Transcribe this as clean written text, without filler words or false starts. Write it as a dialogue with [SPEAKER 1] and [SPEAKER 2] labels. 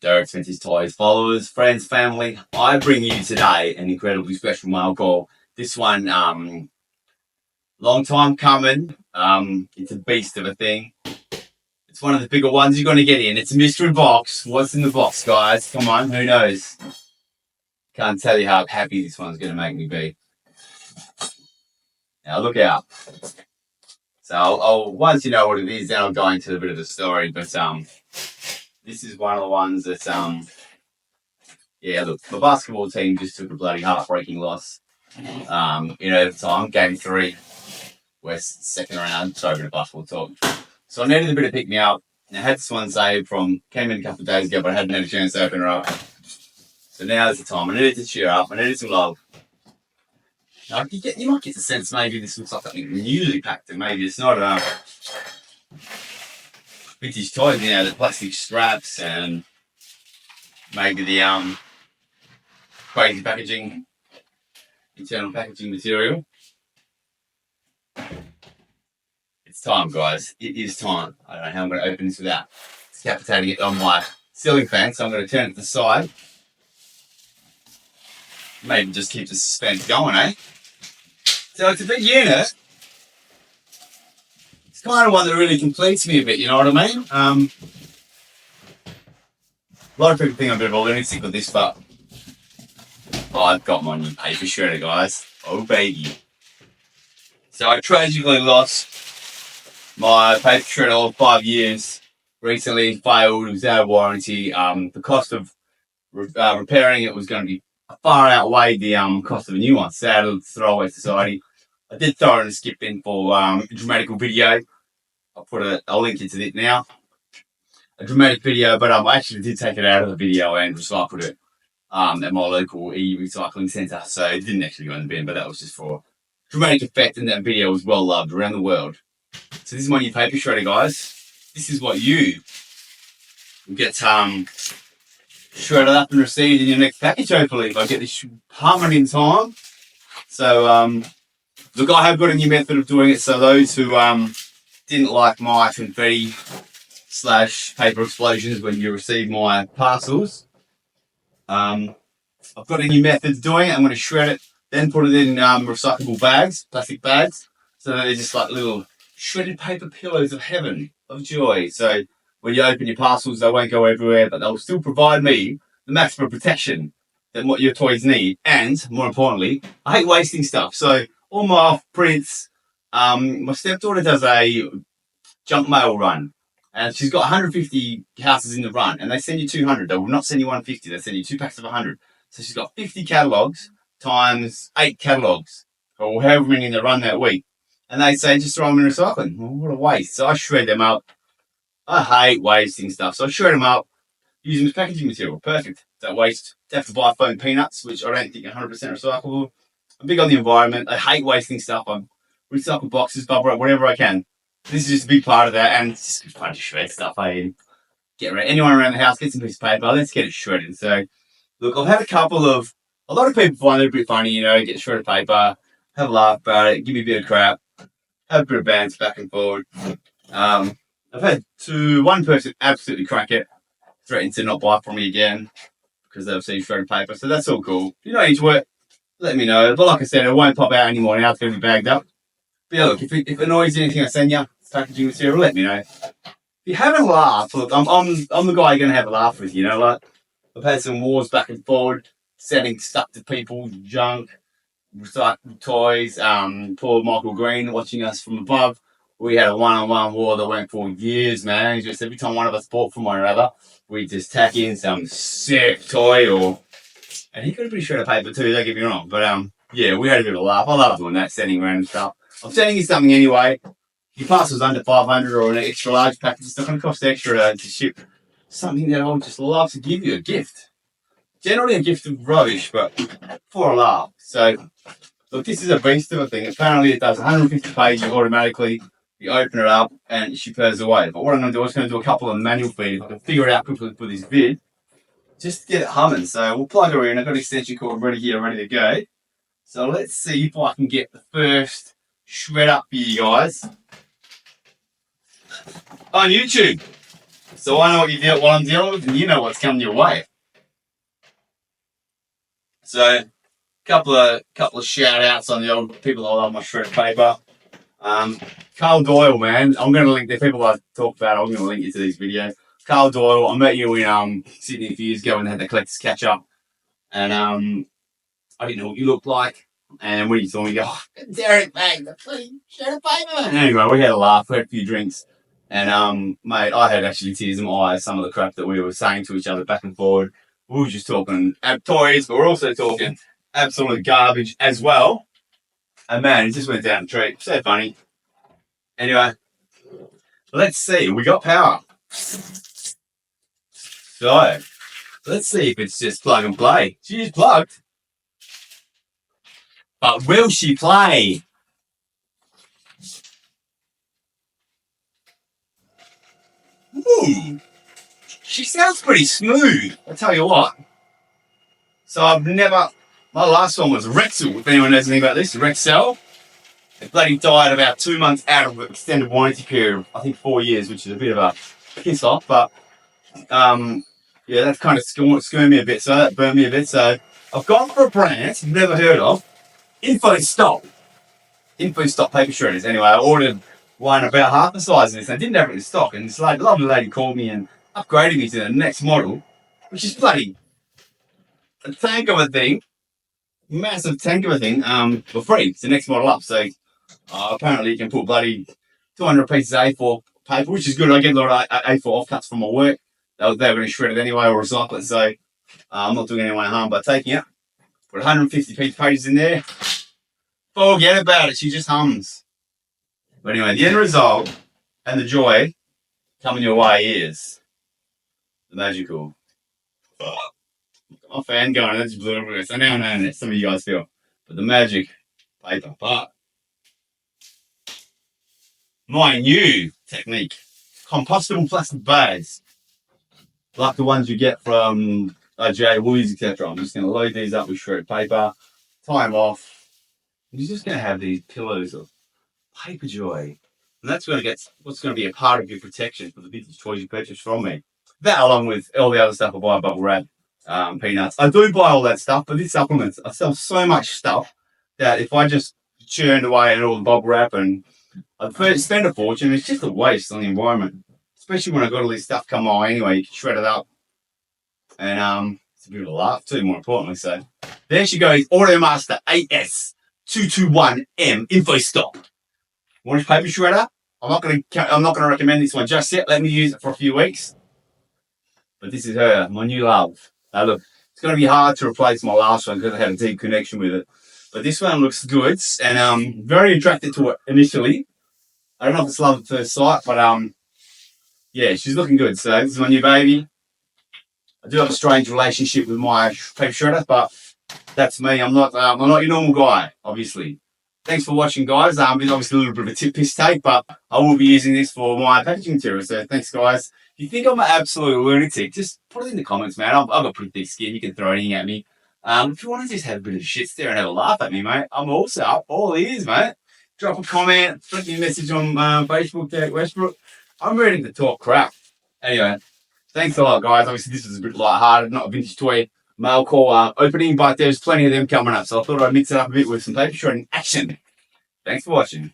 [SPEAKER 1] So Expensive Toys followers, friends, family, I bring you today an incredibly special mail call. This one, long time coming. It's a beast of a thing. It's one of the bigger ones you're going to get in. It's a mystery box. What's in the box, guys? Come on, who knows? Can't tell you how happy this one's going to make me be. Now look out. So I'll once you know what it is, then I'll go into a bit of the story. But this is one of the ones that yeah, look, the basketball team just took a bloody heartbreaking loss. In overtime, game 3, West second round. Sorry, a bit of basketball talk. So I needed a bit of pick me up. I had this one saved came in a couple of days ago, but I hadn't had a chance to open her up. So now's the time. I needed to cheer up. I needed some love. Now, you might get the sense maybe this looks like something newly packed, and maybe it's not. Vintage toys, the plastic straps and maybe the crazy packaging, internal packaging material. It's time, guys. It is time. I don't know how I'm going to open this without decapitating it on my ceiling fan, so I'm going to turn it to the side. Maybe just keep the suspense going, eh? So it's a big unit. It's kind of one that really completes me a bit, you know what I mean? A lot of people think I'm a bit of a lunatic with this, but I've got my new paper shredder, guys. Oh, baby. So I tragically lost my paper shredder of 5 years. Recently failed. It was out of warranty. The cost of repairing it was going to be far outweighed the cost of a new one. Sad little throwaway society. I did throw it in a skip bin for a dramatic video. I'll put a link into it now. A dramatic video, but I actually did take it out of the video and recycled it at my local e-recycling centre. So it didn't actually go in the bin, but that was just for dramatic effect, and that video was well loved around the world. So this is my new paper shredder, guys. This is what you will get shredded up and received in your next package, hopefully, if I get this humming in time. So, look, I have got a new method of doing it, so those who didn't like my confetti / paper explosions when you receive my parcels, I've got a new method of doing it. I'm going to shred it, then put it in recyclable bags, plastic bags, so they're just like little shredded paper pillows of heaven, of joy. So when you open your parcels, they won't go everywhere, but they'll still provide me the maximum protection that what your toys need. And more importantly, I hate wasting stuff. So all my off prints, my stepdaughter does a junk mail run, and she's got 150 houses in the run, and they send you 200. They will not send you 150. They send you 2 packs of 100. So she's got 50 catalogs times 8 catalogs, or however many in the run that week. And they say just throw them in recycling. Well, what a waste. So I shred them up. I hate wasting stuff. So I shred them up, use them as packaging material. Perfect. Don't waste. Don't have to buy foam peanuts, which I don't think are 100% recyclable. I'm big on the environment. I hate wasting stuff. I recycle boxes, bubble wrap, whatever I can. This is just a big part of that, and it's just fun to shred stuff. Get around, anyone around the house, get some piece of paper, let's get it shredded. So, look, I've had a lot of people find it a bit funny, get shredded paper, have a laugh about it, give me a bit of crap, have a bit of banter back and forward. I've had one person absolutely crack it, threaten to not buy from me again because they've seen shredded paper. So that's all cool. If you're not into it, let me know. But like I said, it won't pop out anymore now. It's going to be bagged up. But yeah, look, if it annoys you, anything I send you, it's packaging material, let me know. If you haven't laughed, look, I'm the guy you're going to have a laugh with, Like, I've had some wars back and forward, sending stuff to people, junk, recycled toys. Poor Michael Green watching us from above. We had a one-on-one war that went for years, man. Just every time one of us bought from one another, we just tack in some sick toy and he got a pretty shred of paper too, don't get me wrong. But yeah, we had a bit of a laugh. I love doing that, sending random stuff. I'm sending you something anyway. If your parcel's under 500 or an extra large package, it's not going to cost extra to ship. Something that I would just love to give you, a gift. Generally a gift of rubbish, but for a laugh. So, look, this is a beast of a thing. Apparently it does 150 pages automatically. You open it up and she pairs away. But what I'm going to do is do a couple of manual feeds. I can figure it out quickly for this vid, just to get it humming. So we'll plug her in. I've got an extension cord ready here, ready to go. So let's see if I can get the first shred up for you guys on YouTube. So I know what you deal, what I'm dealing with, and you know what's coming your way. So couple of shout outs on the old people that love my shredded paper. Carl Doyle, man, I'm going to link the people I talk about. I'm going to link you to these videos. Carl Doyle, I met you in Sydney a few years ago when they had the collectors catch up, and I didn't know what you looked like. And when you saw me, you go, oh, Derek, mate, the bloody shredded paper. And anyway, we had a laugh, we had a few drinks, and mate, I had actually tears in my eyes. Some of the crap that we were saying to each other back and forward. We were just talking toys, but we're also talking absolute garbage as well. And man, it just went down the tree. So funny. Anyway, let's see. We got power. So, let's see if it's just plug and play. She's plugged. But will she play? Ooh. She sounds pretty smooth. I'll tell you what. So my last one was Rexel. If anyone knows anything about this, Rexel. It bloody died about 2 months out of an extended warranty period. I think 4 years, which is a bit of a piss off. But yeah, that's kind of screwed me a bit. So that burned me a bit. So I've gone for a brand I've never heard of. Info Stop paper shredders. Anyway, I ordered one about half the size of this. I didn't have it in stock. And this lovely lady called me and upgraded me to the next model, which is bloody a tank of a thing. Massive tank of a thing for free. It's the next model up. So apparently you can put bloody 200 pieces of A4 paper, which is good. I get a lot of A4 offcuts from my work. They were going to shred it anyway or recycle it. So I'm not doing anyone harm by taking it. Put 150 pages in there. Forget about it. She just hums. But anyway, the end result and the joy coming your way is the magical. My fan going, that's blew over. So now I know that some of you guys feel. But the magic paper. But my new technique, compostable plastic bags, like the ones you get from J. Woolies, etc. I'm just going to load these up with shredded paper, tie them off. You're just going to have these pillows of paper joy. And that's going to get what's going to be a part of your protection for the vintage toys you purchase from me. That, along with all the other stuff I buy, bubble wrap, peanuts. I do buy all that stuff, but these supplements, I sell so much stuff that if I just churned away at all the bubble wrap and I'd spend a fortune, it's just a waste on the environment. Especially when I got all this stuff come my way anyway, you can shred it up. And it's a bit of a laugh too, more importantly. So there she goes, Automaster AS221M Info Stop. Want a paper shredder? I'm not gonna recommend this one just yet. Let me use it for a few weeks. But this is her, my new love. Now look, it's gonna be hard to replace my last one because I had a deep connection with it. But this one looks good, and I'm very attracted to it initially. I don't know if it's love at first sight, but yeah, she's looking good. So this is my new baby. I do have a strange relationship with my paper shredder, but that's me. I'm not your normal guy, obviously. Thanks for watching, guys. It's obviously a little bit of a piss take, but I will be using this for my packaging material. So thanks, guys. If you think I'm an absolute lunatic, just put it in the comments, man. I've got pretty thick skin. You can throw anything at me. If you want to just have a bit of shit stare and have a laugh at me, mate, I'm also up. All ears, mate. Drop a comment, flip me a message on Facebook, Derek Westbrook. I'm ready to talk crap. Anyway, thanks a lot, guys. Obviously, this was a bit lighthearted, not a vintage toy mail call opening, but there's plenty of them coming up. So I thought I'd mix it up a bit with some paper shredding action. Thanks for watching.